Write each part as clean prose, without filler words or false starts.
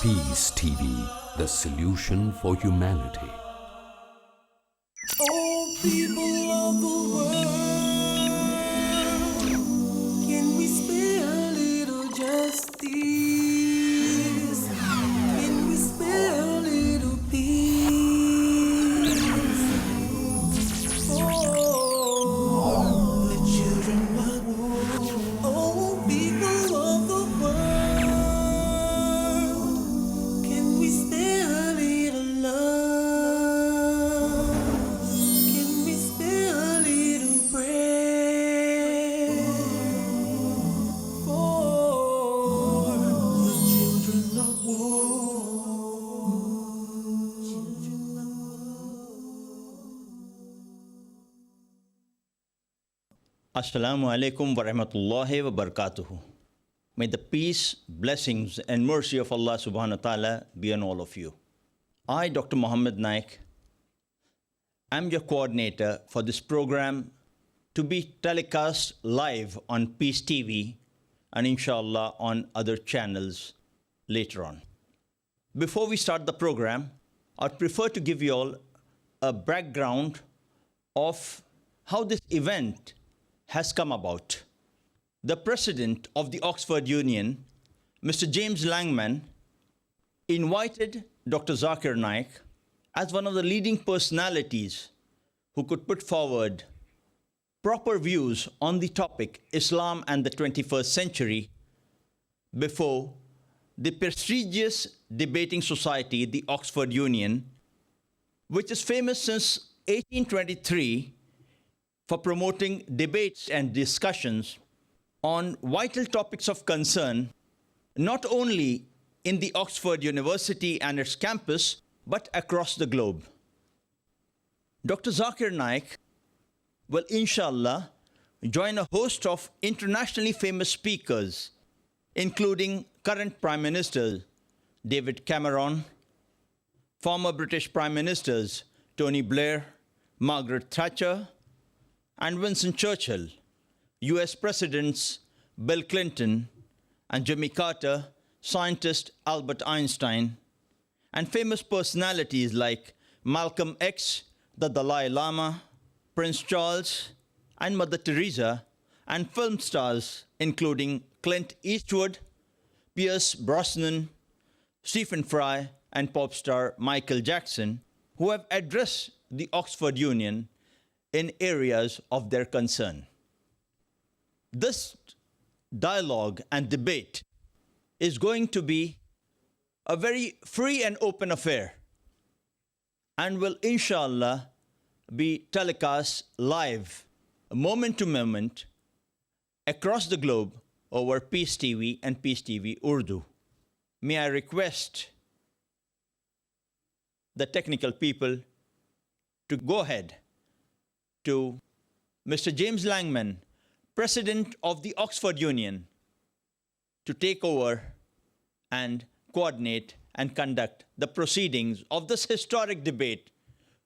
Peace TV, the solution for humanity. Oh, people of the world, can we spare a little justice? Can we spare a little peace? Oh, the children of war. Oh, people of the world, can we spare a little love? Can we spare a little bread for the children of war? Children of Assalamu alaikum wa rahmatullahi wa barakatuhu. May the peace, blessings and mercy of Allah subhanahu wa ta'ala be on all of you. I, Dr. Naik, am your coordinator for this program to be telecast live on Peace TV and inshallah on other channels later on. Before we start the program, I'd prefer to give you all a background of how this event has come about. The president of the Oxford Union, Mr. James Langman, invited Dr. Zakir Naik as one of the leading personalities who could put forward proper views on the topic Islam and the 21st century before the prestigious debating society, the Oxford Union, which is famous since 1823 for promoting debates and discussions on vital topics of concern, not only in the Oxford University and its campus, but across the globe. Dr. Zakir Naik will, inshallah, join a host of internationally famous speakers, including current Prime Minister David Cameron, former British Prime Ministers Tony Blair, Margaret Thatcher, and Winston Churchill, US Presidents Bill Clinton and Jimmy Carter, scientist Albert Einstein, and famous personalities like Malcolm X, the Dalai Lama, Prince Charles, and Mother Teresa, and film stars including Clint Eastwood, Pierce Brosnan, Stephen Fry, and pop star Michael Jackson, who have addressed the Oxford Union in areas of their concern. This dialogue and debate is going to be a very free and open affair and will, inshallah, be telecast live, moment to moment, across the globe over Peace TV and Peace TV Urdu. May I request the technical people to go ahead to Mr. James Langman, President of the Oxford Union, to take over and coordinate and conduct the proceedings of this historic debate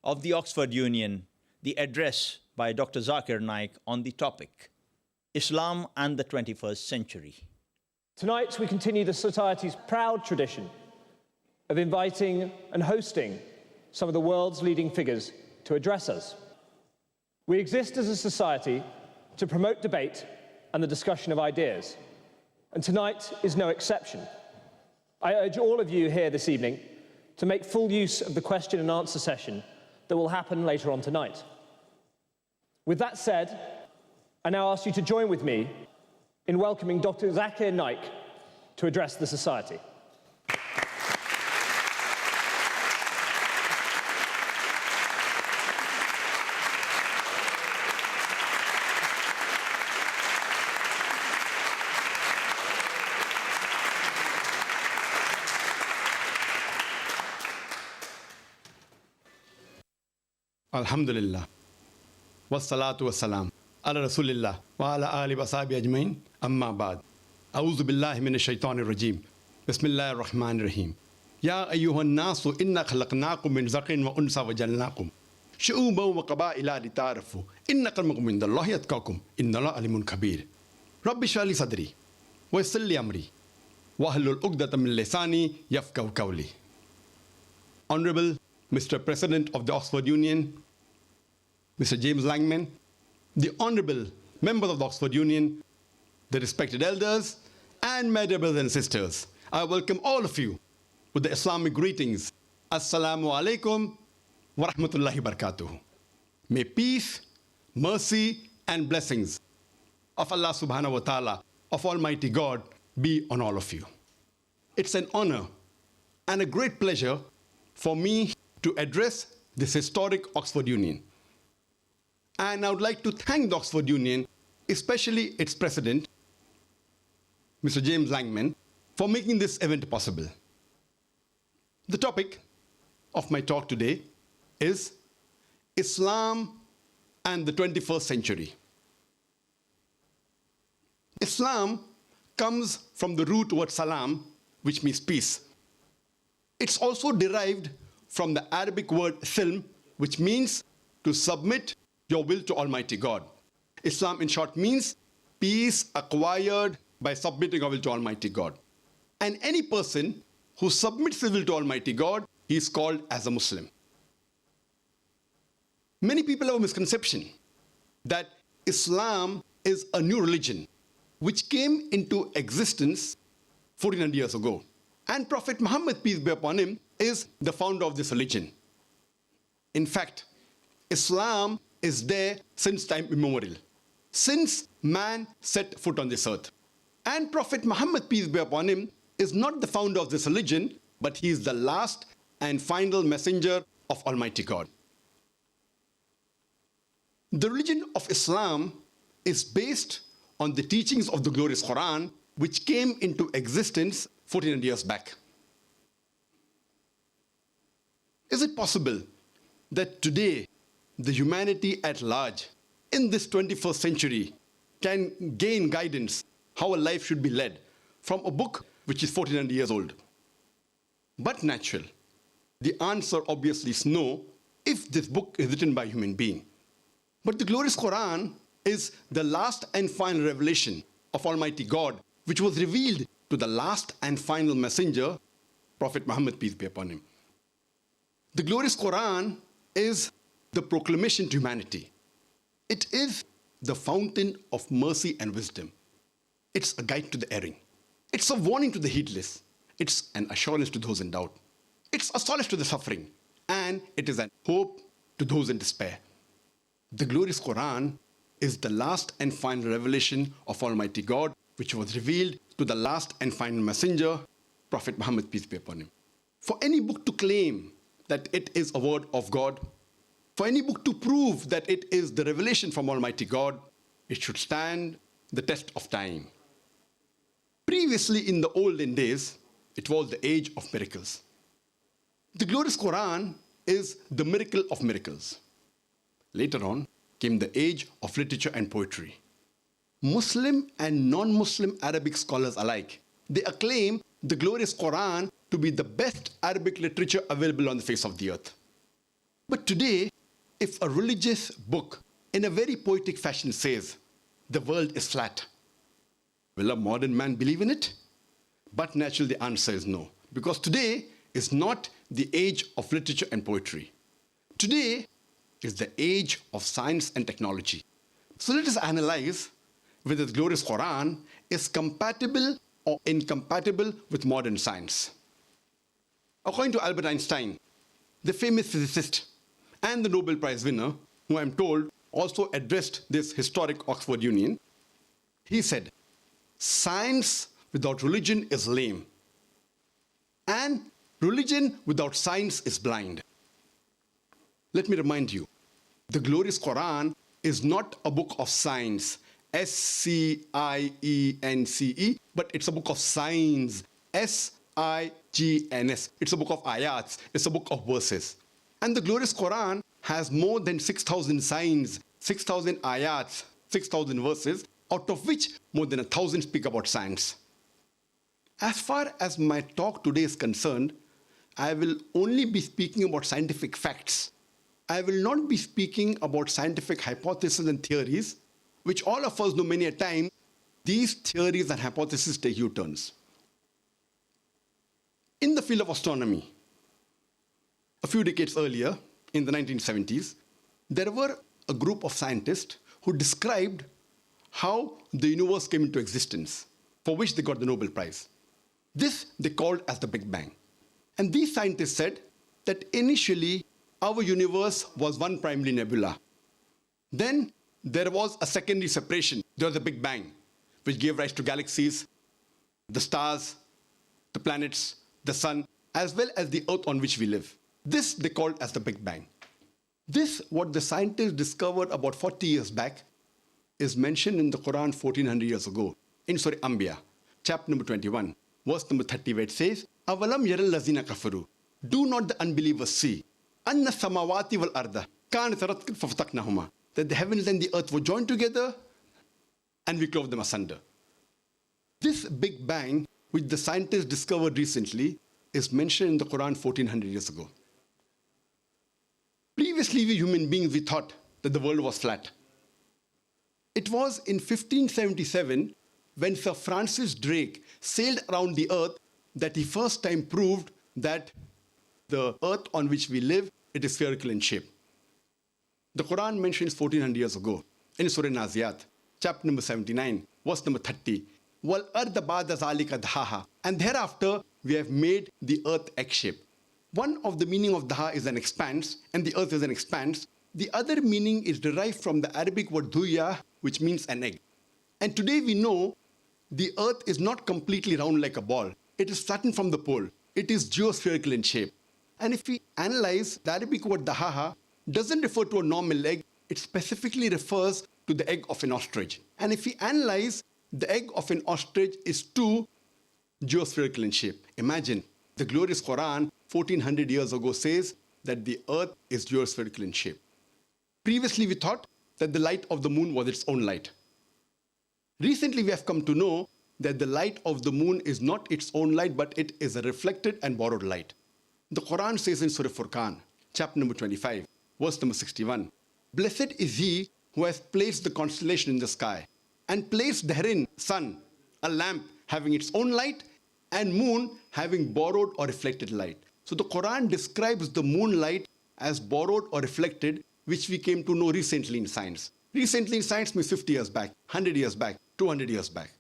of the Oxford Union, the address by Dr. Zakir Naik on the topic, Islam and the 21st century. Tonight, we continue the Society's proud tradition of inviting and hosting some of the world's leading figures to address us. We exist as a society to promote debate and the discussion of ideas, and tonight is no exception. I urge all of you here this evening to make full use of the question and answer session that will happen later on tonight. With that said, I now ask you to join with me in welcoming Dr. Zakir Naik to address the Society. Alhamdulillah, wassalatu wassalam, ala rasulillah, wa ala ali wa sahbihi ajmain, amma ba'd. A'udhu billahi minash shaitanir rajim. Bismillahir rahmanir rahim. Ya ayyuhan nasu inna khalaqnakum min zakarin wa unsa wa jalnakum shu'uban wa qaba'ila lita'arafu inna akramakum indallahi atqakum innallaha alimun khabir. Rabbi shrah li sadri wa yassir li amri Wahlul uqdatam min lisani yafqahu qawli. Honorable Mr. President of the Oxford Union, Mr. James Langman, the honorable members of the Oxford Union, the respected elders, and my dear brothers and sisters, I welcome all of you with the Islamic greetings. Assalamu alaikum wa rahmatullahi barakatuh. May peace, mercy, and blessings of Allah subhanahu wa ta'ala, of Almighty God, be on all of you. It's an honor and a great pleasure for me to address this historic Oxford Union. And I would like to thank the Oxford Union, especially its president, Mr. James Langman, for making this event possible. The topic of my talk today is Islam and the 21st century. Islam comes from the root word salam, which means peace. It's also derived from the Arabic word silm, which means to submit your will to Almighty God. Islam, in short, means peace acquired by submitting our will to Almighty God. And any person who submits his will to Almighty God, he is called as a Muslim. Many people have a misconception that Islam is a new religion which came into existence 1400 years ago. And Prophet Muhammad, peace be upon him, is the founder of this religion. In fact, Islam is there since time immemorial, since man set foot on this earth. And Prophet Muhammad, peace be upon him, is not the founder of this religion, but he is the last and final messenger of Almighty God. The religion of Islam is based on the teachings of the glorious Quran, which came into existence 1400 years back. Is it possible that today the humanity at large in this 21st century can gain guidance how a life should be led from a book which is 1400 years old? But natural. The answer obviously is no if this book is written by a human being. But the glorious Quran is the last and final revelation of Almighty God, which was revealed to the last and final messenger, Prophet Muhammad, peace be upon him. The glorious Quran is the proclamation to humanity. It is the fountain of mercy and wisdom. It's a guide to the erring. It's a warning to the heedless. It's an assurance to those in doubt. It's a solace to the suffering. And it is an hope to those in despair. The glorious Quran is the last and final revelation of Almighty God, which was revealed to the last and final messenger, Prophet Muhammad, peace be upon him. For any book to claim that it is a word of God, for any book to prove that it is the revelation from Almighty God, it should stand the test of time. Previously, in the olden days, it was the age of miracles. The glorious Quran is the miracle of miracles. Later on came the age of literature and poetry. Muslim and non-Muslim Arabic scholars alike, they acclaim the glorious Quran to be the best Arabic literature available on the face of the earth. But today, if a religious book in a very poetic fashion says, the world is flat, will a modern man believe in it? But naturally the answer is no, because today is not the age of literature and poetry. Today is the age of science and technology. So let us analyze whether the glorious Quran is compatible or incompatible with modern science. According to Albert Einstein, the famous physicist and the Nobel Prize winner, who I'm told also addressed this historic Oxford Union, he said, "Science without religion is lame, and religion without science is blind." Let me remind you, the glorious Quran is not a book of science, S-C-I-E-N-C-E, but it's a book of signs, S-I-G-N-S. It's a book of ayats, it's a book of verses. And the glorious Quran has more than 6,000 signs, 6,000 ayats, 6,000 verses, out of which more than 1,000 speak about science. As far as my talk today is concerned, I will only be speaking about scientific facts. I will not be speaking about scientific hypotheses and theories, which all of us know many a time, these theories and hypotheses take U-turns. In the field of astronomy, a few decades earlier, in the 1970s, there were a group of scientists who described how the universe came into existence, for which they got the Nobel Prize. This they called as the Big Bang. And these scientists said that initially our universe was one primary nebula. Then there was a secondary separation. There was the Big Bang, which gave rise to galaxies, the stars, the planets, the sun, as well as the earth on which we live. This they called as the Big Bang. This, what the scientists discovered about 40 years back, is mentioned in the Quran 1400 years ago, in Surah Anbiya, chapter number 21, verse number 30, where it says, Avalam yaral lazina kafaru. Do not the unbelievers see, anna samawati wal arda, kanat ratkan fafataknahuma, that the heavens and the earth were joined together and we clove them asunder. This Big Bang, which the scientists discovered recently, is mentioned in the Quran 1400 years ago. Previously, we human beings, we thought that the world was flat. It was in 1577 when Sir Francis Drake sailed around the earth that he first time proved that the earth on which we live, it is spherical in shape. The Quran mentions 1400 years ago in Surah Naziyat, chapter number 79, verse number 30, Wal arda ba'da zalika dhaha, and thereafter we have made the earth egg-shaped. One of the meaning of daha is an expanse, and the earth is an expanse. The other meaning is derived from the Arabic word dhuya, which means an egg. And today we know the earth is not completely round like a ball. It is flattened from the pole. It is geospherical in shape. And if we analyze, the Arabic word dahaha doesn't refer to a normal egg. It specifically refers to the egg of an ostrich. And if we analyze, the egg of an ostrich is too geospherical in shape. Imagine, the glorious Quran 1400 years ago says that the earth is geospherical in shape. Previously, we thought that the light of the moon was its own light. Recently, we have come to know that the light of the moon is not its own light, but it is a reflected and borrowed light. The Quran says in Surah Furqan, chapter number 25, verse number 61, Blessed is he who has placed the constellation in the sky and placed therein sun, a lamp having its own light, and moon having borrowed or reflected light. So the Quran describes the moonlight as borrowed or reflected, which we came to know recently in science. Recently in science means 50 years back, 100 years back, 200 years back.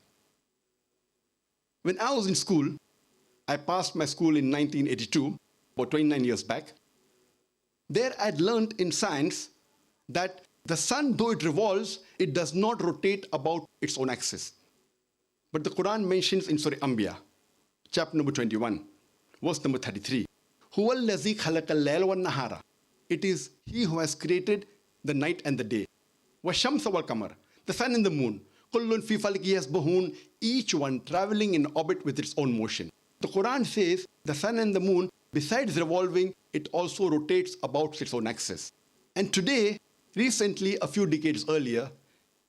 When I was in school, I passed my school in 1982, about 29 years back. There I'd learned in science that the sun, though it revolves, it does not rotate about its own axis. But the Quran mentions in Surah Anbiya, chapter number 21, verse number 33, Huwa allazi khalaqa al-layla wan-nahara. It is he who has created the night and the day. Wash-shamsa wal-qamar, the sun and the moon. Kullun fi falki yasbahun, each one traveling in orbit with its own motion. The Quran says the sun and the moon, besides revolving, it also rotates about its own axis. And today, recently, a few decades earlier,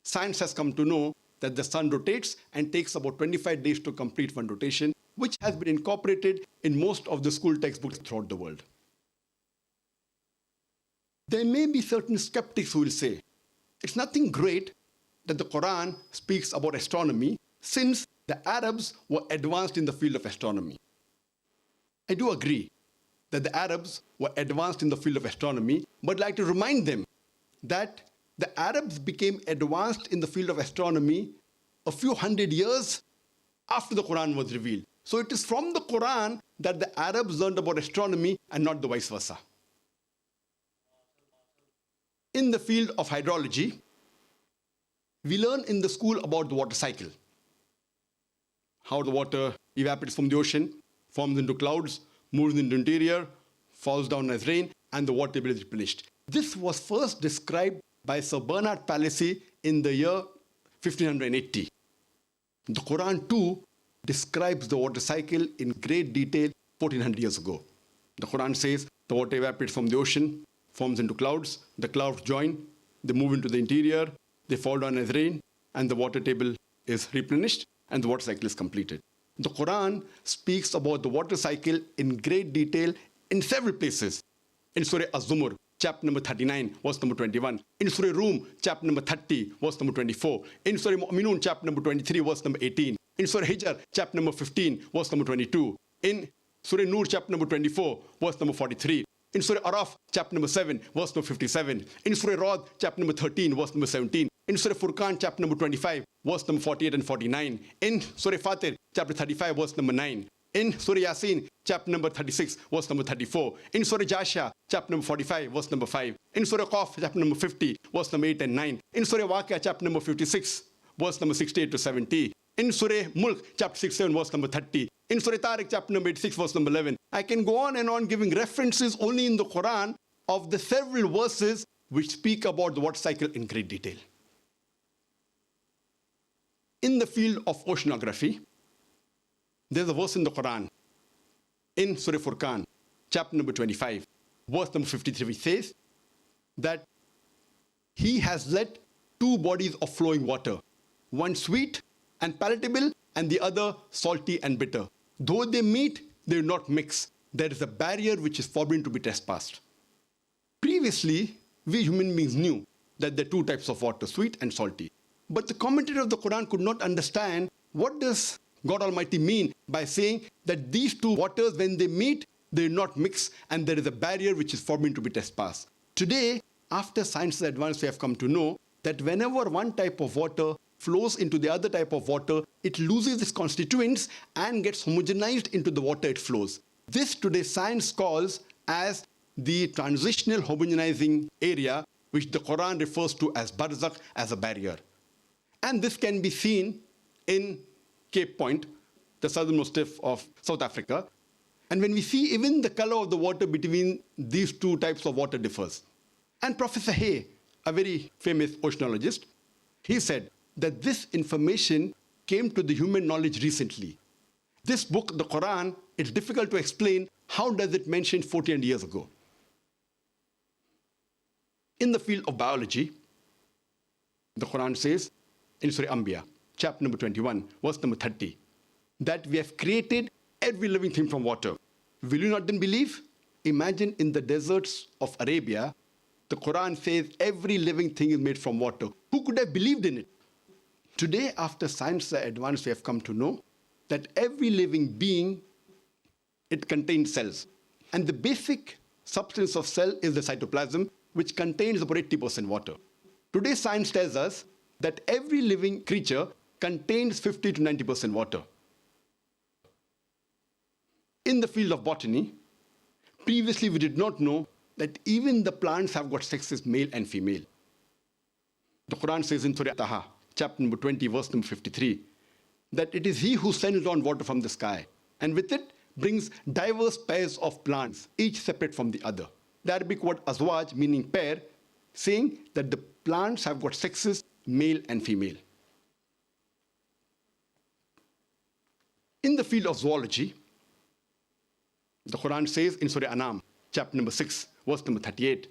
science has come to know that the sun rotates and takes about 25 days to complete one rotation, which has been incorporated in most of the school textbooks throughout the world. There may be certain skeptics who will say, it's nothing great that the Quran speaks about astronomy since the Arabs were advanced in the field of astronomy. I do agree that the Arabs were advanced in the field of astronomy, but I'd like to remind them that the Arabs became advanced in the field of astronomy a few hundred years after the Quran was revealed. So it is from the Quran that the Arabs learned about astronomy and not the vice versa. In the field of hydrology, we learn in the school about the water cycle. How the water evaporates from the ocean, forms into clouds, moves into the interior, falls down as rain, and the water table is replenished. This was first described by Sir Bernard Palissy in the year 1580. The Quran too describes the water cycle in great detail 1400 years ago. The Quran says the water evaporates from the ocean, forms into clouds, the clouds join, they move into the interior, they fall down as rain, and the water table is replenished, and the water cycle is completed. The Quran speaks about the water cycle in great detail in several places. In Surah Az-Zumur, chapter number 39, verse number 21. In Surah Rum, chapter number 30, verse number 24. In Surah Mu'minun, chapter number 23, verse number 18. In Surah Hijr, chapter number 15, verse number 22. In Surah Nur, chapter number 24, verse number 43. In Surah Araf, chapter number 7, verse number 57. In Surah Rad, chapter number 13, verse number 17. In Surah Furqan, chapter number 25, verse number 48 and 49. In Surah Fatir, chapter 35, verse number 9. In Surah Yasin, chapter number 36, verse number 34. In Surah Jasha, chapter number 45, verse number 5. In Surah Qaf, chapter number 50, verse number 8 and 9. In Surah Waqia, chapter number 56, verse number 68 to 70. In Surah Mulk, chapter 67, verse number 30. In Surah Tariq, chapter number 86, verse number 11. I can go on and on giving references only in the Quran of the several verses which speak about the water cycle in great detail. In the field of oceanography, there's a verse in the Quran, in Surah Furqan, chapter number 25, verse number 53, which says that He has let two bodies of flowing water, one sweet and palatable, and the other salty and bitter. Though they meet, they will not mix. There is a barrier which is forbidden to be trespassed. Previously, we human beings knew that there are two types of water, sweet and salty. But the commentator of the Quran could not understand what does God Almighty mean by saying that these two waters, when they meet, they will not mix, and there is a barrier which is forbidden to be trespassed. Today, after science advance, we have come to know that whenever one type of water flows into the other type of water, it loses its constituents and gets homogenized into the water it flows. This today science calls as the transitional homogenizing area, which the Quran refers to as barzakh, as a barrier. And this can be seen in Cape Point, the southernmost tip of South Africa. And when we see even the color of the water between these two types of water differs. And Professor Hay, a very famous oceanologist, he said that this information came to the human knowledge recently. This book, the Quran, it's difficult to explain how does it mention 14 years ago. In the field of biology, the Quran says in Surah Anbiya, chapter number 21, verse number 30, that we have created every living thing from water. Will you not then believe? Imagine in the deserts of Arabia, the Quran says every living thing is made from water. Who could have believed in it? Today, after science advance, we have come to know that every living being, it contains cells. And the basic substance of cell is the cytoplasm, which contains about 80% water. Today, science tells us that every living creature contains 50 to 90% water. In the field of botany, previously we did not know that even the plants have got sexes, male and female. The Quran says in Surah Taha, chapter number 20, verse number 53, that it is He who sends down water from the sky, and with it brings diverse pairs of plants, each separate from the other. The Arabic word azwaj, meaning pair, saying that the plants have got sexes, male and female. In the field of zoology, the Quran says in Surah Anam, chapter number 6, verse number 38,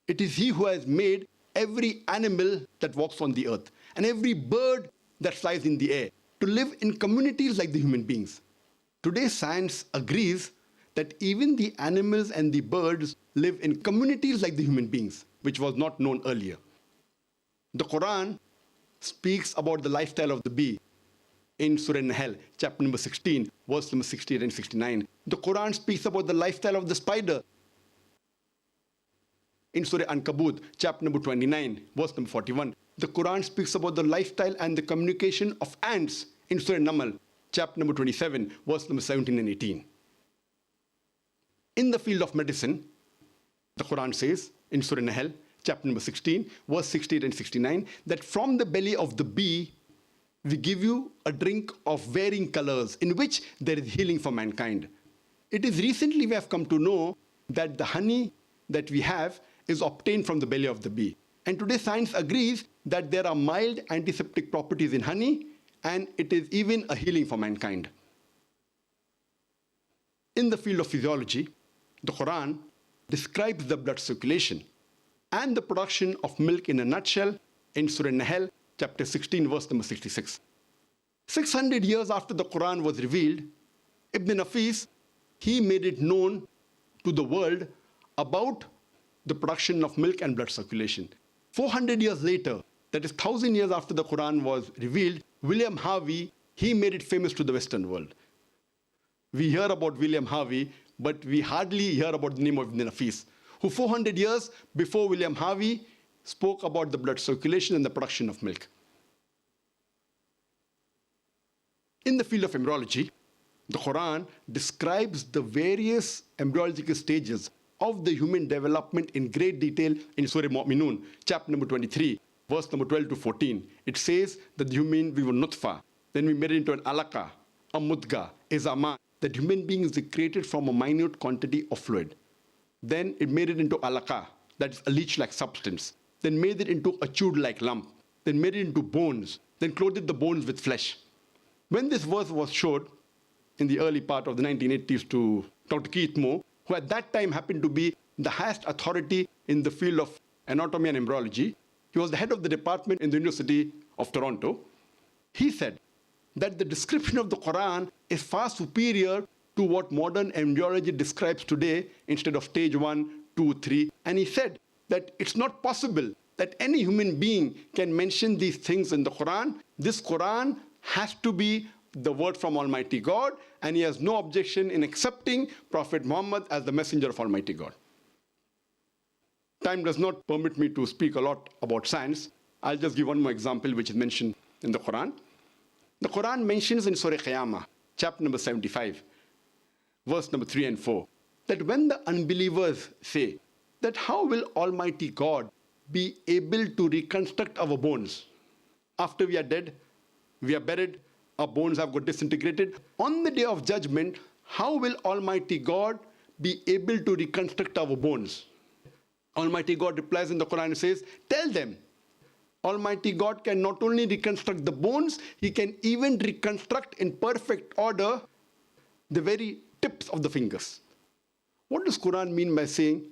it is He who has made every animal that walks on the earth and every bird that flies in the air to live in communities like the human beings. Today, science agrees that even the animals and the birds live in communities like the human beings, which was not known earlier. The Quran speaks about the lifestyle of the bee in Surah Nahl, chapter number 16, verse number 68 and 69. The Quran speaks about the lifestyle of the spider in Surah Ankabut, chapter number 29, verse number 41. The Quran speaks about the lifestyle and the communication of ants in Surah Namal, chapter number 27, verse number 17 and 18. In the field of medicine, the Quran says in Surah Nahl, chapter number 16, verse 68 and 69, that from the belly of the bee, we give you a drink of varying colors in which there is healing for mankind. It is recently we have come to know that the honey that we have is obtained from the belly of the bee. And today science agrees that there are mild antiseptic properties in honey, and it is even a healing for mankind. In the field of physiology, the Quran describes the blood circulation and the production of milk in a nutshell in Surah Nahl, chapter 16, verse number 66. 600 years after the Quran was revealed, Ibn Nafis, he made it known to the world about the production of milk and blood circulation. 400 years later, that is 1,000 years after the Quran was revealed, William Harvey, he made it famous to the Western world. We hear about William Harvey, but we hardly hear about the name of Ibn Nafis, who 400 years before William Harvey spoke about the blood circulation and the production of milk. In the field of embryology, the Quran describes the various embryological stages of the human development in great detail in Surah Mu'minun, chapter number 23, verse number 12 to 14. It says that we were nutfa, then we made it into an alaka, a mudga, a zaman, that human beings are created from a minute quantity of fluid. Then it made it into alaka, that is a leech-like substance. Then made it into a chewed-like lump. Then made it into bones. Then clothed the bones with flesh. When this verse was showed in the early part of the 1980s to Dr. Keith Moore, who at that time happened to be the highest authority in the field of anatomy and embryology, he was the head of the department in the University of Toronto. He said that the description of the Quran is far superior to what modern embryology describes today instead of stage 1, 2, 3. And he said that it's not possible that any human being can mention these things in the Quran. This Quran has to be the word from Almighty God, and he has no objection in accepting Prophet Muhammad as the messenger of Almighty God. Time does not permit me to speak a lot about science. I'll just give one more example which is mentioned in the Quran. The Quran mentions in Surah Qiyamah, chapter number 75, verse number 3 and 4, that when the unbelievers say that how will Almighty God be able to reconstruct our bones after we are dead, we are buried, our bones have got disintegrated. On the day of judgment, how will Almighty God be able to reconstruct our bones? Almighty God replies in the Quran and says, tell them, Almighty God can not only reconstruct the bones, he can even reconstruct in perfect order the very tips of the fingers. What does Quran mean by saying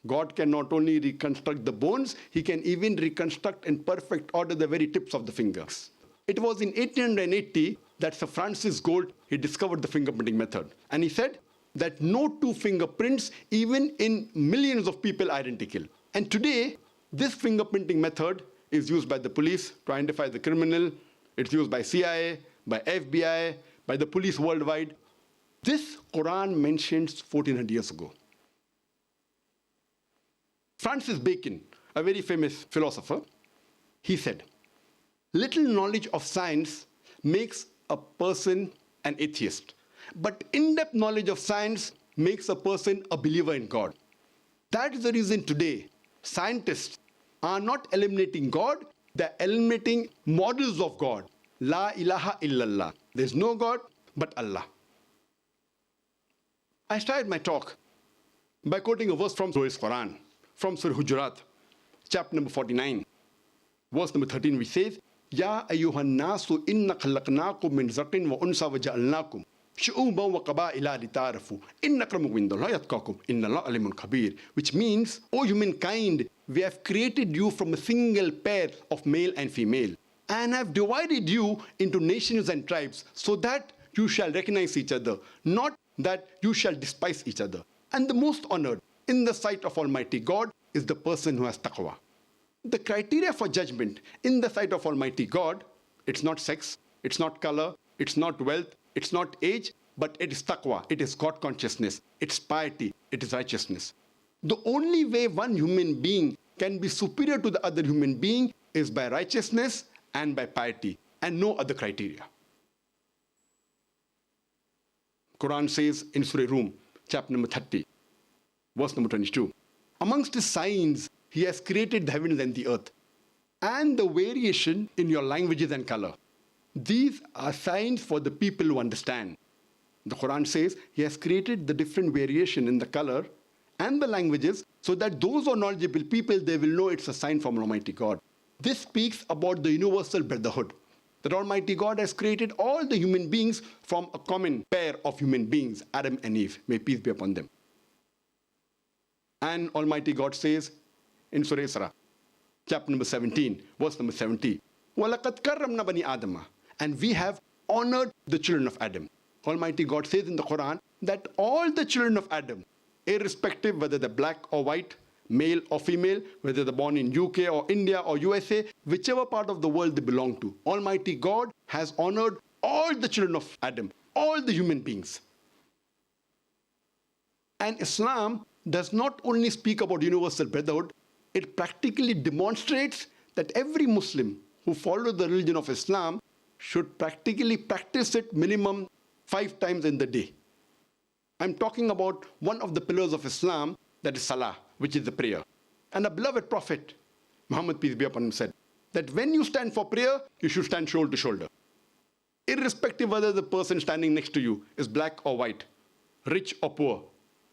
God can not only reconstruct the bones, he can even reconstruct in perfect order the very tips of the fingers? It was in 1880 that Sir Francis Gould, he discovered the fingerprinting method. And he said that no two fingerprints, even in millions of people, are identical. And today, this fingerprinting method is used by the police to identify the criminal. It's used by CIA, by FBI, by the police worldwide. This Quran mentions 1400 years ago. Francis Bacon, a very famous philosopher, he said, little knowledge of science makes a person an atheist, but in-depth knowledge of science makes a person a believer in God. That is the reason today scientists are not eliminating God, they're eliminating models of God. La ilaha illallah. There's no God but Allah. I started my talk by quoting a verse from Surah Quran, from Surah Hujurat, chapter number 49, verse number 13, which says, Ya ayyuhan nasu inna khalaqnakum min zaqin wa unsa wa ja'alnakum shu'uban wa qaba'ila lita'arafu inna akramakum indallahi atqakum innallaha alimun khabir, which means, O humankind, we have created you from a single pair of male and female and have divided you into nations and tribes so that you shall recognize each other, not that you shall despise each other. And the most honored in the sight of Almighty God is the person who has taqwa. The criteria for judgment in the sight of Almighty God, it's not sex, it's not color, it's not wealth, it's not age, but it is taqwa, it is God consciousness, it's piety, it is righteousness. The only way one human being can be superior to the other human being is by righteousness and by piety, and no other criteria. Quran says in Surah Rum, chapter number 30, verse number 22, amongst his signs, he has created the heavens and the earth, and the variation in your languages and color. These are signs for the people who understand. The Quran says he has created the different variation in the color and the languages so that those who are knowledgeable people, they will know it's a sign from Almighty God. This speaks about the universal brotherhood, that Almighty God has created all the human beings from a common pair of human beings, Adam and Eve, may peace be upon them. And Almighty God says in Surah Isra, chapter number 17, verse number 70, وَلَقَدْ كَرَّمْنَا بَنِي آدَمَ, and we have honored the children of Adam. Almighty God says in the Quran that all the children of Adam, irrespective whether they're black or white, male or female, whether they're born in UK or India or USA, whichever part of the world they belong to, Almighty God has honored all the children of Adam, all the human beings. And Islam does not only speak about universal brotherhood, it practically demonstrates that every Muslim who follows the religion of Islam should practically practice it minimum 5 times in the day. I'm talking about one of the pillars of Islam, that is Salah, which is the prayer. And the beloved Prophet, Muhammad, peace be upon him, said that when you stand for prayer, you should stand shoulder to shoulder. Irrespective whether the person standing next to you is black or white, rich or poor,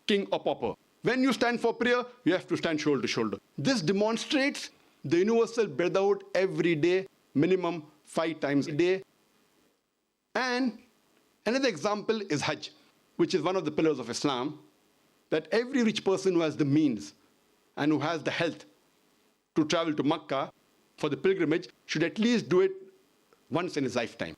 king or pauper. When you stand for prayer, you have to stand shoulder to shoulder. This demonstrates the universal brotherhood every day, minimum 5 times a day. And another example is Hajj, which is one of the pillars of Islam, that every rich person who has the means and who has the health to travel to Makkah for the pilgrimage should at least do it once in his lifetime.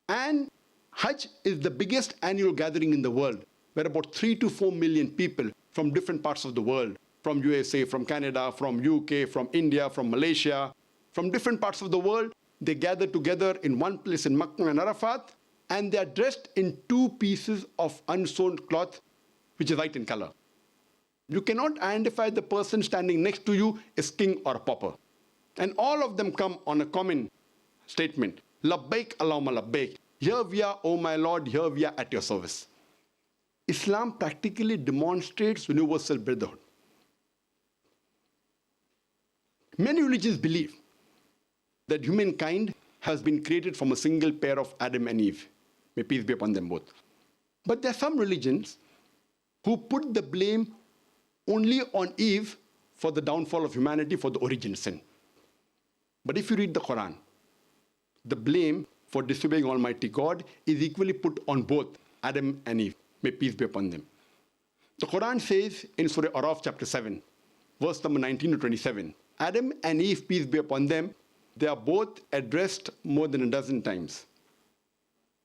And Hajj is the biggest annual gathering in the world, where about 3 to 4 million people from different parts of the world, from USA, from Canada, from UK, from India, from Malaysia, from different parts of the world, they gather together in one place in Makkah and Arafat, and they are dressed in 2 pieces of unsewn cloth, which is white in color. You cannot identify the person standing next to you as king or pauper. And all of them come on a common statement, Labbaik Allahumma Labbaik. Here we are, O my Lord, here we are at your service. Islam practically demonstrates universal brotherhood. Many religions believe that humankind has been created from a single pair of Adam and Eve. May peace be upon them both. But there are some religions who put the blame only on Eve for the downfall of humanity, for the origin sin. But if you read the Quran, the blame for disobeying Almighty God is equally put on both Adam and Eve. May peace be upon them. The Quran says in Surah Araf chapter 7, verse number 19 to 27, Adam and Eve, peace be upon them, they are both addressed more than a dozen times.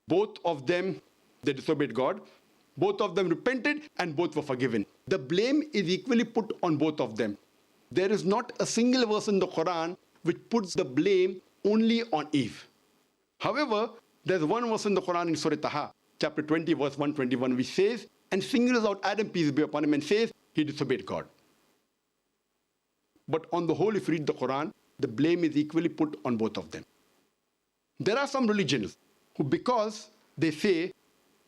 Both of them, they disobeyed God. Both of them repented and both were forgiven. The blame is equally put on both of them. There is not a single verse in the Quran which puts the blame only on Eve. However, there's one verse in the Quran in Surah Taha, chapter 20, verse 121, which says, and singles out Adam, peace be upon him, and says he disobeyed God. But on the whole, if you read the Quran, the blame is equally put on both of them. There are some religions who, because they say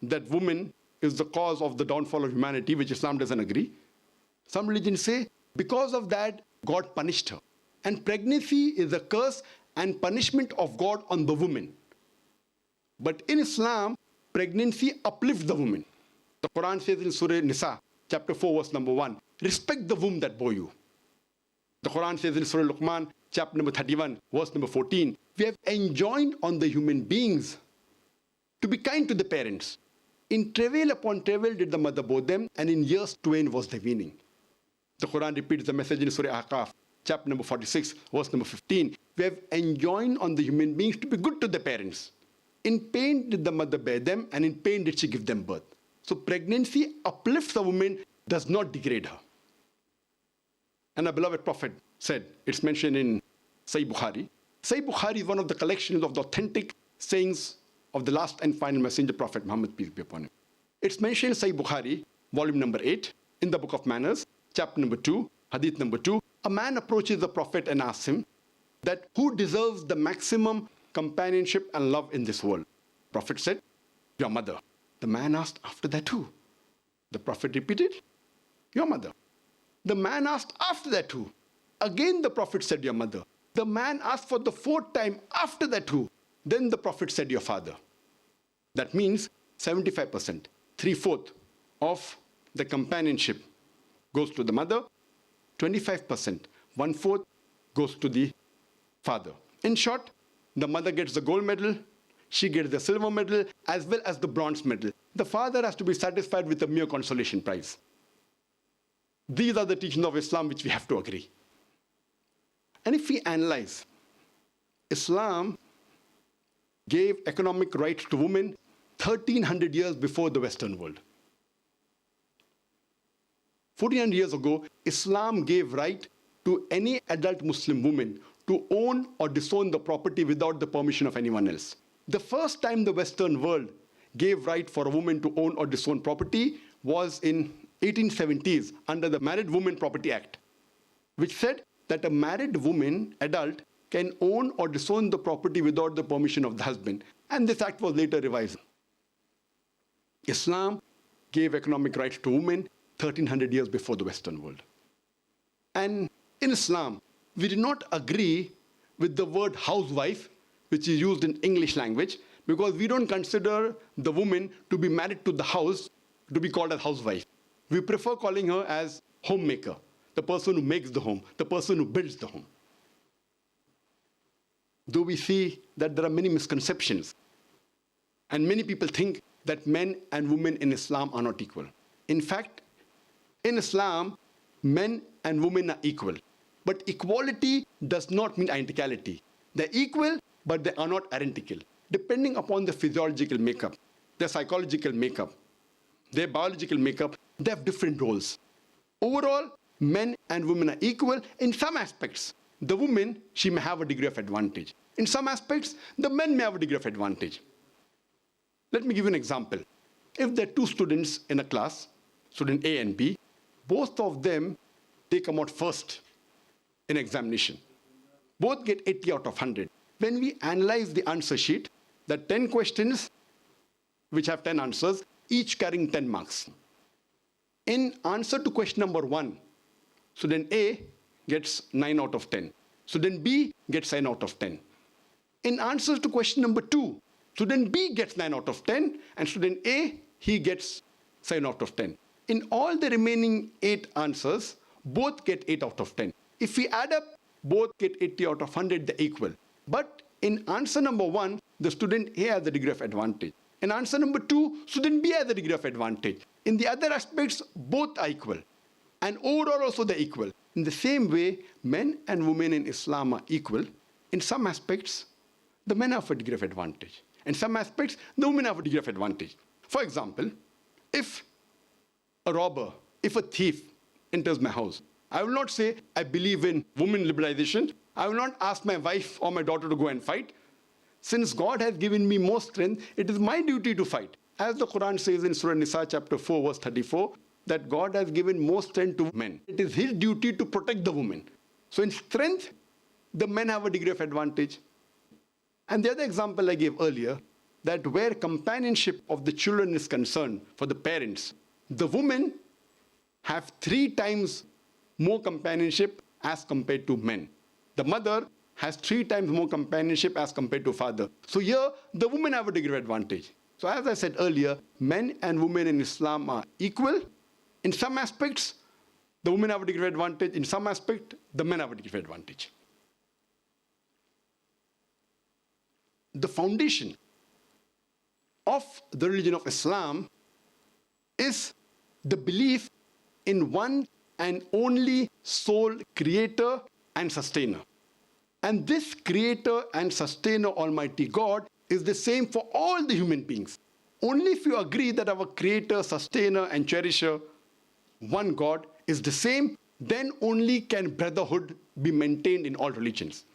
that woman is the cause of the downfall of humanity, which Islam doesn't agree, some religions say because of that, God punished her. And pregnancy is a curse and punishment of God on the woman. But in Islam, pregnancy uplifts the woman. The Quran says in Surah Nisa, chapter 4, verse number 1, respect the womb that bore you. The Quran says in Surah Luqman, chapter number 31, verse number 14, we have enjoined on the human beings to be kind to the parents. In travail upon travail did the mother bore them, and in years twain was the weaning. The Quran repeats the message in Surah Ahqaf, chapter number 46, verse number 15. We have enjoined on the human beings to be good to the parents. In pain did the mother bear them, and in pain did she give them birth. So pregnancy uplifts a woman, does not degrade her. And our beloved Prophet said, it's mentioned in Sahih Bukhari. Sahih Bukhari is one of the collections of the authentic sayings of the last and final messenger Prophet Muhammad, peace be upon him. It's mentioned in Sahih Bukhari, volume number 8, in the book of manners, chapter number 2, hadith number 2. A man approaches the Prophet and asks him that who deserves the maximum companionship and love in this world? Prophet said, your mother. The man asked, after that who? The Prophet repeated, your mother. The man asked, after that who? Again the Prophet said, your mother. The man asked for the 4th time, after that who? Then the Prophet said, your father. That means 75%, 3/4 of the companionship goes to the mother, 25%, 1/4 goes to the father. In short, the mother gets the gold medal, she gets the silver medal, as well as the bronze medal. The father has to be satisfied with a mere consolation prize. These are the teachings of Islam which we have to agree. And if we analyze, Islam gave economic rights to women 1300 years before the Western world. 1400 years ago, Islam gave right to any adult Muslim woman to own or disown the property without the permission of anyone else. The first time the Western world gave right for a woman to own or disown property was in 1870s under the Married Women Property Act, which said that a married woman, adult, can own or disown the property without the permission of the husband. And this act was later revised. Islam gave economic rights to women 1300 years before the Western world. And in Islam, we do not agree with the word housewife, which is used in English language, because we don't consider the woman to be married to the house to be called as housewife. We prefer calling her as homemaker, the person who makes the home, the person who builds the home. Though we see that there are many misconceptions, and many people think that men and women in Islam are not equal. In fact, in Islam, men and women are equal. But equality does not mean identicality. They're equal, but they are not identical. Depending upon the physiological makeup, their psychological makeup, their biological makeup, they have different roles. Overall, men and women are equal in some aspects. The woman, she may have a degree of advantage. In some aspects, the men may have a degree of advantage. Let me give you an example. If there are two students in a class, student A and B, both of them, they come out first in examination. Both get 80 out of 100. When we analyze the answer sheet, there are 10 questions which have 10 answers, each carrying 10 marks. In answer to question number 1, student A gets 9 out of 10. Student B gets 9 out of 10. In answers to question number 2, student B gets 9 out of 10, and student A, he gets 7 out of 10. In all the remaining 8 answers, both get 8 out of 10. If we add up, both get 80 out of 100, they're equal. But in answer number 1, the student A has a degree of advantage. In answer number 2, student B has a degree of advantage. In the other aspects, both are equal. And overall also they're equal. In the same way, men and women in Islam are equal. In some aspects, the men have a degree of advantage. In some aspects, the women have a degree of advantage. For example, if a robber, if a thief enters my house, I will not say, I believe in women liberalization. I will not ask my wife or my daughter to go and fight. Since God has given me more strength, it is my duty to fight. As the Quran says in Surah Nisa chapter 4, verse 34, that God has given more strength to men. It is his duty to protect the women. So in strength, the men have a degree of advantage. And the other example I gave earlier, that where companionship of the children is concerned for the parents, the women have 3 times more companionship as compared to men. The mother has 3 times more companionship as compared to father. So here, the women have a degree of advantage. So as I said earlier, men and women in Islam are equal. In some aspects, the women have a degree of advantage. In some aspect, the men have a degree of advantage. The foundation of the religion of Islam is the belief in one and only sole creator and sustainer. And this creator and sustainer, Almighty God, is the same for all the human beings. Only if you agree that our creator, sustainer, and cherisher, one God, is the same, then only can brotherhood be maintained in all religions.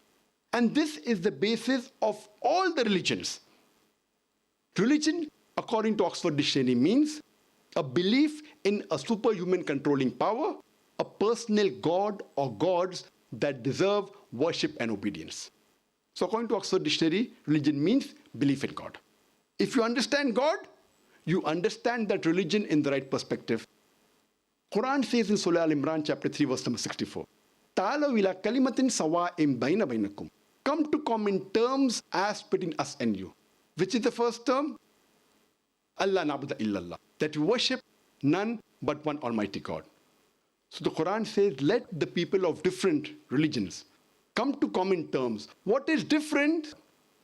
And this is the basis of all the religions. Religion, according to Oxford Dictionary, means a belief in a superhuman controlling power, a personal God or gods that deserve worship and obedience. So according to Oxford Dictionary, religion means belief in God. If you understand God, you understand that religion in the right perspective. Quran says in Surah Al-Imran chapter 3 verse number 64, "Ta'alaw ila kalimatin sawa'in bayna bainakum." Come to common terms as between us and you. Which is the first term? Allah na'budu illallah. That you worship none but one Almighty God. So the Quran says, let the people of different religions come to common terms. What is different,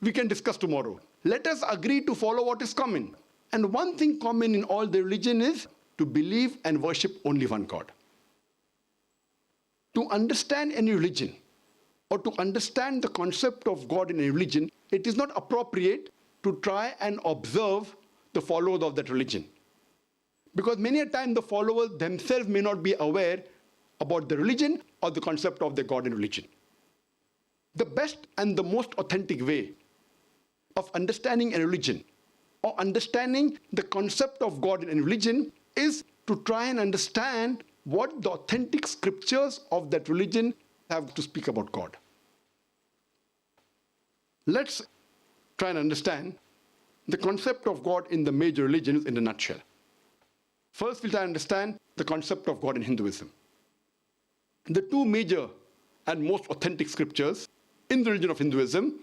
we can discuss tomorrow. Let us agree to follow what is common. And one thing common in all the religion is to believe and worship only one God. To understand any religion, or to understand the concept of God in a religion, it is not appropriate to try and observe the followers of that religion. Because many a time the followers themselves may not be aware about the religion or the concept of the God in religion. The best and the most authentic way of understanding a religion or understanding the concept of God in a religion is to try and understand what the authentic scriptures of that religion have to speak about God. Let's try and understand the concept of God in the major religions in a nutshell. First, we'll try and understand the concept of God in Hinduism. The two major and most authentic scriptures in the religion of Hinduism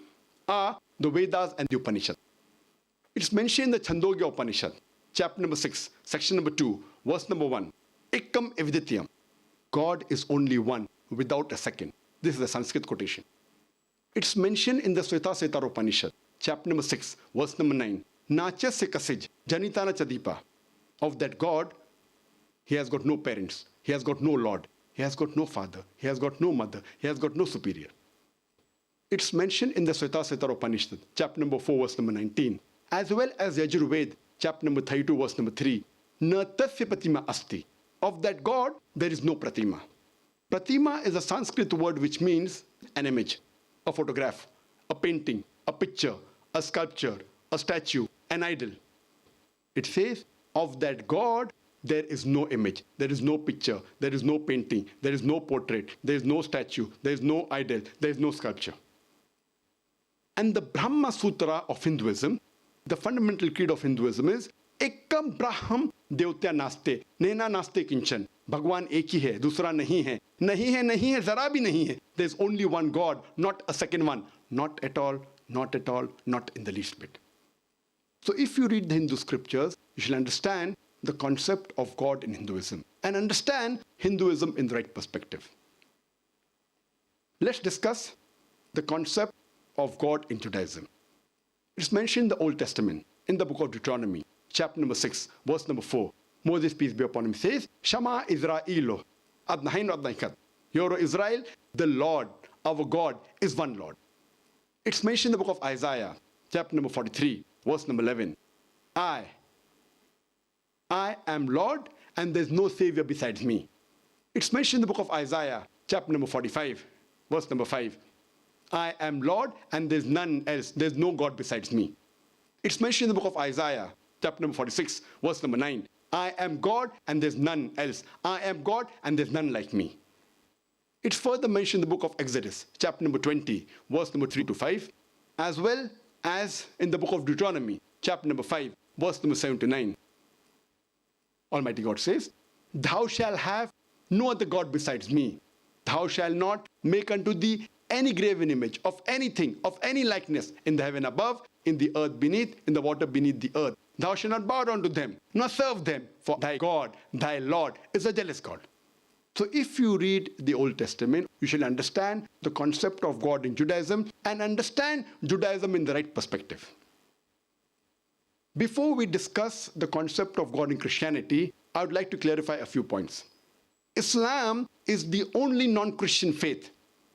are the Vedas and the Upanishads. It's mentioned in the Chandogya Upanishad, chapter number 6, section number 2, verse number 1. Ekam evidityam. God is only one, without a second. This is a Sanskrit quotation. It's mentioned in the Svetasvatara Upanishad, chapter number 6, verse number 9. Nachasya kasij janitana chadipa. Of that God, he has got no parents, he has got no Lord, he has got no father, he has got no mother, he has got no superior. It's mentioned in the Svetasvatara Upanishad, chapter number 4, verse number 19, as well as Yajurved, chapter number 32, verse number 3. Na tasya pratima asti. Of that God, there is no pratima. Pratima is a Sanskrit word which means an image, a photograph, a painting, a picture, a sculpture, a statue, an idol. It says, of that God, there is no image, there is no picture, there is no painting, there is no portrait, there is no statue, there is no idol, there is no sculpture. And the Brahma Sutra of Hinduism, the fundamental creed of Hinduism is, Ekam Braham Devtya Naste, Nena Naste Kinchan. Bhagwan ek hi hai, dusra nahi hai. Nahi hai, nahi hai, zara bhi nahi hai. There is only one God, not a second one. Not at all, not at all, not in the least bit. So if you read the Hindu scriptures, you shall understand the concept of God in Hinduism and understand Hinduism in the right perspective. Let's discuss the concept of God in Judaism. It's mentioned in the Old Testament, in the book of Deuteronomy, chapter number 6, verse number 4. Moses, peace be upon him, says, Shama Israelo, Adnahin Adnaikat. Hear, O Israel, the Lord, our God, is one Lord. It's mentioned in the book of Isaiah, chapter number 43, verse number 11. I am Lord, and there's no Savior besides me. It's mentioned in the book of Isaiah, chapter number 45, verse number 5. I am Lord, and there's none else. There's no God besides me. It's mentioned in the book of Isaiah, chapter number 46, verse number 9. I am God, and there's none else. I am God, and there's none like me. It's further mentioned in the book of Exodus, chapter number 20, verse number 3 to 5, as well as in the book of Deuteronomy, chapter number 5, verse number 7 to 9. Almighty God says, Thou shalt have no other God besides me. Thou shalt not make unto thee any graven image of anything, of any likeness, in the heaven above, in the earth beneath, in the water beneath the earth. Thou shalt not bow down to them, nor serve them, for thy God, thy Lord, is a jealous God. So if you read the Old Testament, you shall understand the concept of God in Judaism and understand Judaism in the right perspective. Before we discuss the concept of God in Christianity, I would like to clarify a few points. Islam is the only non-Christian faith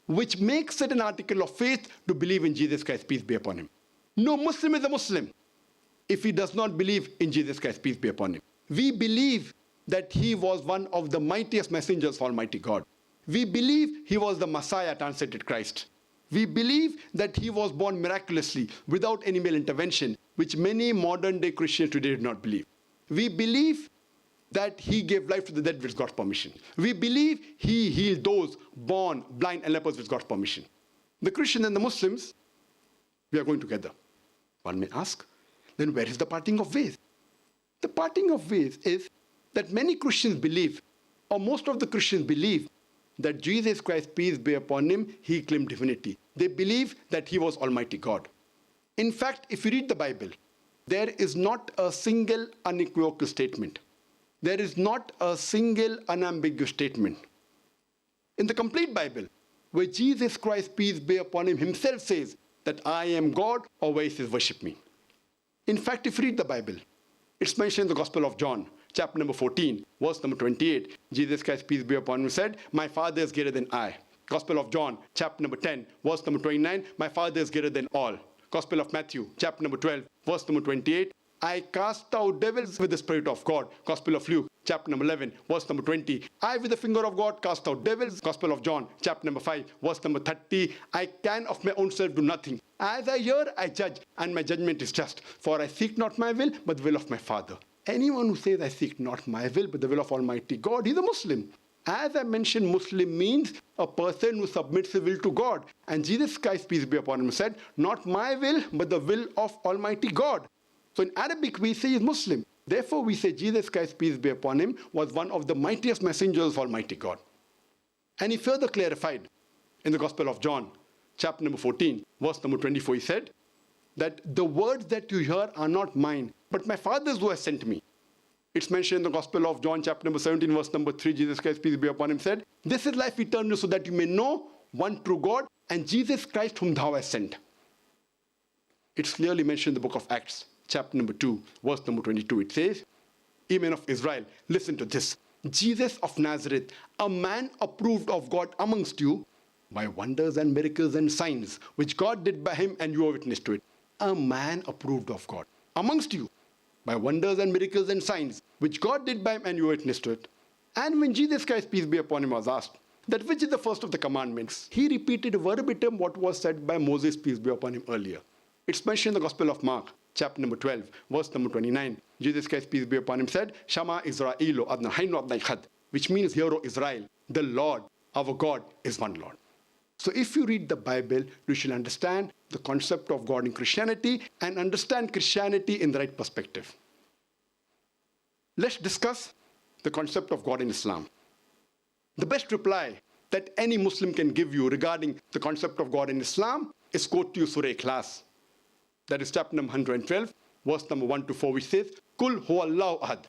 which makes it an article of faith to believe in Jesus Christ, peace be upon him. No Muslim is a Muslim if he does not believe in Jesus Christ, peace be upon him. We believe that he was one of the mightiest messengers of Almighty God. We believe he was the Messiah, translated Christ. We believe that he was born miraculously without any male intervention, which many modern day Christians today do not believe. We believe that he gave life to the dead with God's permission. We believe he healed those born blind and lepers with God's permission. The Christians and the Muslims, we are going together. One may ask, then where is the parting of ways? The parting of ways is that many Christians believe, or most of the Christians believe, that Jesus Christ, peace be upon him, he claimed divinity. They believe that he was Almighty God. In fact, if you read the Bible, there is not a single unequivocal statement. There is not a single unambiguous statement in the complete Bible where Jesus Christ, peace be upon him, himself says that I am God, or where he says worship me. In fact, if you read the Bible, it's mentioned in the Gospel of John, chapter number 14, verse number 28. Jesus Christ, peace be upon him, said, my Father is greater than I. Gospel of John, chapter number 10, verse number 29. My Father is greater than all. Gospel of Matthew, chapter number 12, verse number 28. I cast out devils with the Spirit of God. Gospel of Luke, chapter number 11, verse number 20. I with the finger of God cast out devils. Gospel of John, chapter number 5, verse number 30. I can of my own self do nothing. As I hear, I judge, and my judgment is just. For I seek not my will, but the will of my Father. Anyone who says, I seek not my will, but the will of Almighty God, he's a Muslim. As I mentioned, Muslim means a person who submits his will to God. And Jesus Christ, peace be upon him, said, not my will, but the will of Almighty God. So in Arabic, we say he's Muslim. Therefore, we say Jesus Christ, peace be upon him, was one of the mightiest messengers of Almighty God. And he further clarified in the Gospel of John, chapter number 14, verse number 24, he said that the words that you hear are not mine, but my Father's who has sent me. It's mentioned in the Gospel of John, chapter number 17, verse number 3, Jesus Christ, peace be upon him, said, this is life eternal, so that you may know one true God and Jesus Christ whom thou hast sent. It's clearly mentioned in the book of Acts, chapter number 2, verse number 22. It says, Ye men of Israel, listen to this. Jesus of Nazareth, a man approved of God amongst you by wonders and miracles and signs, which God did by him, and you are witness to it. A man approved of God amongst you by wonders and miracles and signs, which God did by him, and you are witness to it. And when Jesus Christ, peace be upon him, was asked, that which is the first of the commandments, he repeated verbatim what was said by Moses, peace be upon him, earlier. It's mentioned in the Gospel of Mark, chapter number 12, verse number 29. Jesus Christ, peace be upon him, said, Shama Israelu adna haynu adna ikhad, which means, hear, O Israel, the Lord, our God, is one Lord. So if you read the Bible, you shall understand the concept of God in Christianity and understand Christianity in the right perspective. Let's discuss the concept of God in Islam. The best reply that any Muslim can give you regarding the concept of God in Islam is quote to you Surah Ikhlas. That is chapter number 112, verse number 1 to 4, which says, Kul huwallahu ahad.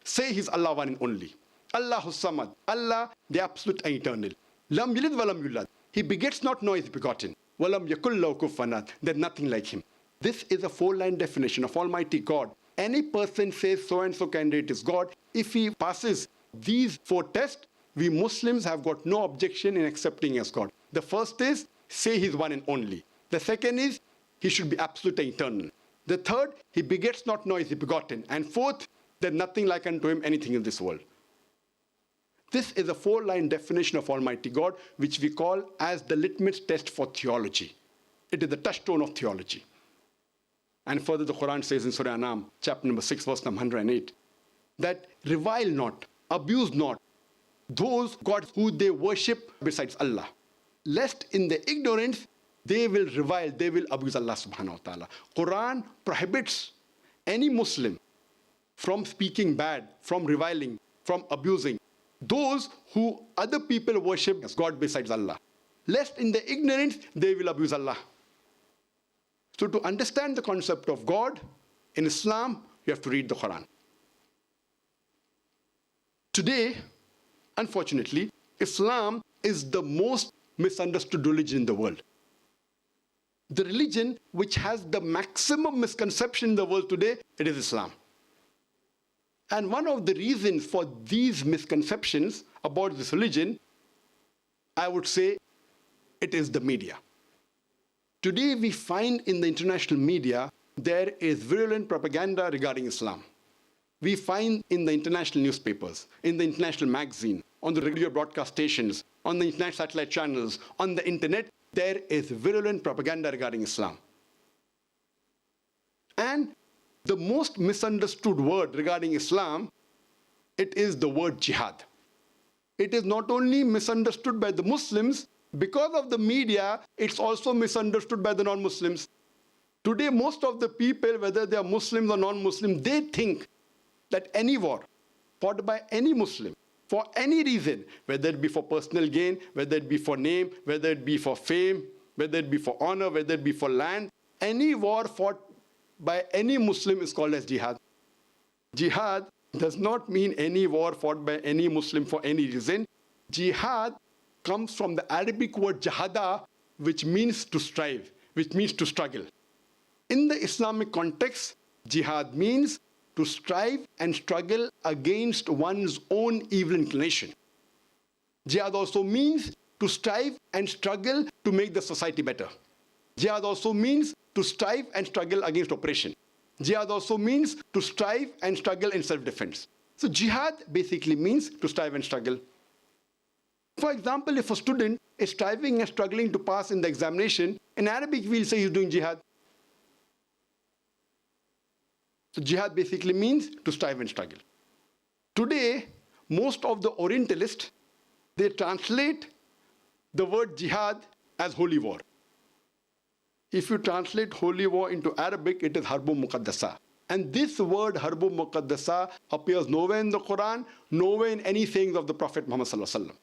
Say he's Allah one and only. Allahu samad. Allah, the absolute and eternal. Lam yalid walam yulad. He begets not, nor is begotten. Walam yakul lahu kufuwan ahad. There's nothing like him. This is a 4-line definition of Almighty God. Any person says so-and-so candidate is God. If he passes these 4 tests, we Muslims have got no objection in accepting as God. The first is, say he's one and only. The second is, he should be absolute and eternal. The third, he begets not, nor is he begotten. And fourth, there's nothing like unto him anything in this world. This is a 4-line definition of Almighty God, which we call as the litmus test for theology. It is the touchstone of theology. And further, the Quran says in Surah Anam, chapter number 6, verse number 108, that revile not, abuse not those gods who they worship besides Allah, lest in their ignorance they will revile, they will abuse Allah subhanahu wa ta'ala. Quran prohibits any Muslim from speaking bad, from reviling, from abusing those who other people worship as God besides Allah, lest in their ignorance they will abuse Allah. So to understand the concept of God in Islam, you have to read the Quran. Today, unfortunately, Islam is the most misunderstood religion in the world. The religion which has the maximum misconception in the world today, it is Islam. And one of the reasons for these misconceptions about this religion, I would say, it is the media. Today we find in the international media, there is virulent propaganda regarding Islam. We find in the international newspapers, in the international magazine, on the radio broadcast stations, on the internet satellite channels, on the internet, there is virulent propaganda regarding Islam. And the most misunderstood word regarding Islam, it is the word jihad. It is not only misunderstood by the Muslims, because of the media, it's also misunderstood by the non-Muslims. Today, most of the people, whether they are Muslims or non-Muslims, they think that any war fought by any Muslim, for any reason, whether it be for personal gain, whether it be for name, whether it be for fame, whether it be for honor, whether it be for land, any war fought by any Muslim is called as jihad. Jihad does not mean any war fought by any Muslim for any reason. Jihad comes from the Arabic word jahada, which means to strive, which means to struggle. In the Islamic context, jihad means to strive and struggle against one's own evil inclination. Jihad also means to strive and struggle to make the society better. Jihad also means to strive and struggle against oppression. Jihad also means to strive and struggle in self-defense. So jihad basically means to strive and struggle. For example, if a student is striving and struggling to pass in the examination, in Arabic we'll say he's doing jihad. So jihad basically means to strive and struggle. Today, most of the Orientalists, they translate the word jihad as holy war. If you translate holy war into Arabic, it is Harbu Muqaddasa. And this word Harbu Muqaddasa appears nowhere in the Quran, nowhere in any sayings of the Prophet Muhammad Sallallahu Alaihi Wasallam.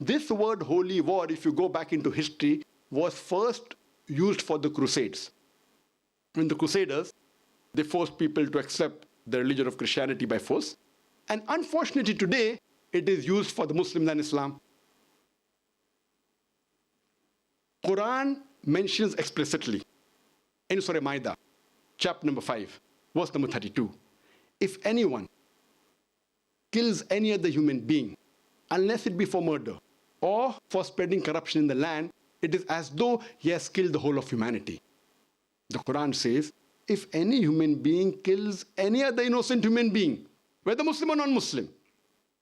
This word holy war, if you go back into history, was first used for the Crusades. When the Crusaders, they forced people to accept the religion of Christianity by force. And unfortunately today, it is used for the Muslims and Islam. Quran mentions explicitly in Surah Maida, chapter number 5, verse number 32. If anyone kills any other human being, unless it be for murder or for spreading corruption in the land, it is as though he has killed the whole of humanity. The Quran says, if any human being kills any other innocent human being, whether Muslim or non-Muslim,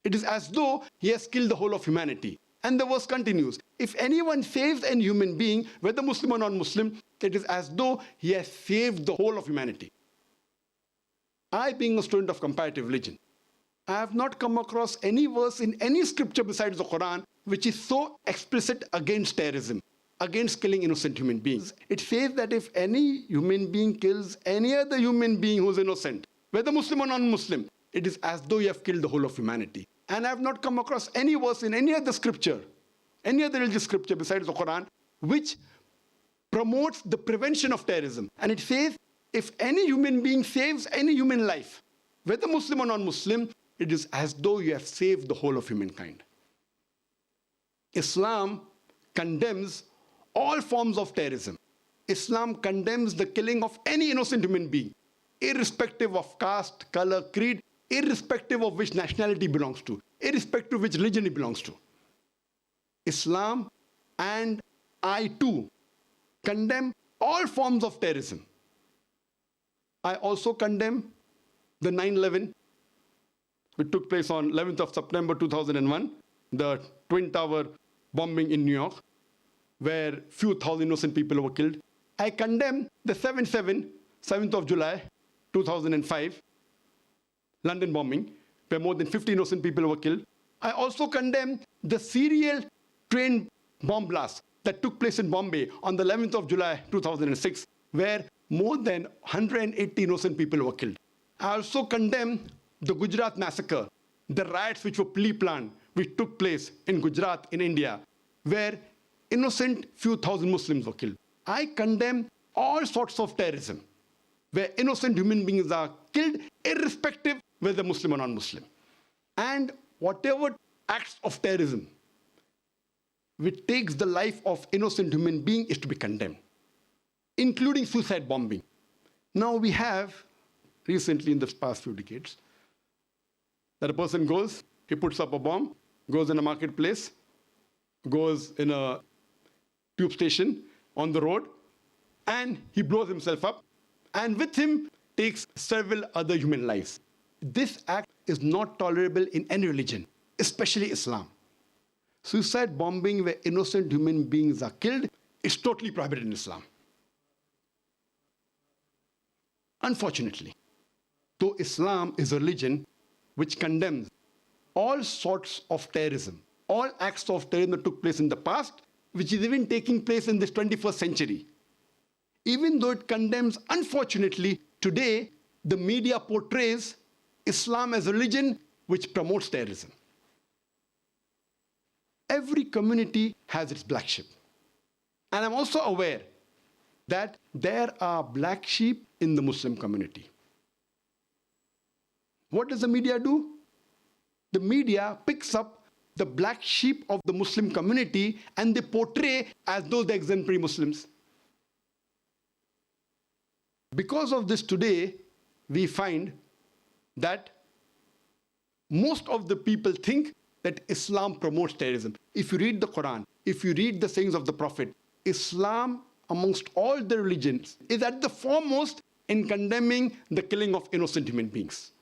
it is as though he has killed the whole of humanity. And the verse continues, if anyone saves any human being, whether Muslim or non-Muslim, it is as though he has saved the whole of humanity. I, being a student of comparative religion, I have not come across any verse in any scripture besides the Quran which is so explicit against terrorism, against killing innocent human beings. It says that if any human being kills any other human being who is innocent, whether Muslim or non-Muslim, it is as though you have killed the whole of humanity. And I have not come across any verse in any other scripture, any other religious scripture besides the Quran, which promotes the prevention of terrorism. And it says, if any human being saves any human life, whether Muslim or non-Muslim, it is as though you have saved the whole of humankind. Islam condemns all forms of terrorism. Islam condemns the killing of any innocent human being, irrespective of caste, color, creed, irrespective of which nationality belongs to, irrespective of which religion he belongs to. Islam and I too condemn all forms of terrorism. I also condemn the 9/11, which took place on 11th of September 2001, the Twin Tower bombing in New York, where few thousand innocent people were killed. I condemn the 7/7, 7th of July 2005, London bombing, where more than 50 innocent people were killed. I also condemn the serial train bomb blast that took place in Bombay on the 11th of July 2006, where more than 180 innocent people were killed. I also condemn the Gujarat massacre, the riots which were pre-planned, which took place in Gujarat in India, where innocent few thousand Muslims were killed. I condemn all sorts of terrorism, where innocent human beings are killed, irrespective whether Muslim or non-Muslim. And whatever acts of terrorism which takes the life of innocent human being is to be condemned, including suicide bombing. Now we have, recently in the past few decades, that a person goes, he puts up a bomb, goes in a marketplace, goes in a tube station on the road, and he blows himself up, and with him takes several other human lives. This act is not tolerable in any religion, especially Islam. Suicide bombing where innocent human beings are killed is totally prohibited in Islam. Unfortunately, though Islam is a religion which condemns all sorts of terrorism, all acts of terrorism that took place in the past, which is even taking place in this 21st century. Even though it condemns, unfortunately, today, the media portrays Islam as a religion which promotes terrorism. Every community has its black sheep. And I'm also aware that there are black sheep in the Muslim community. What does the media do? The media picks up the black sheep of the Muslim community and they portray as though they're exemplary Muslims. Because of this today, we find that most of the people think that Islam promotes terrorism. If you read the Quran, if you read the sayings of the Prophet, Islam, amongst all the religions, is at the foremost in condemning the killing of innocent human beings.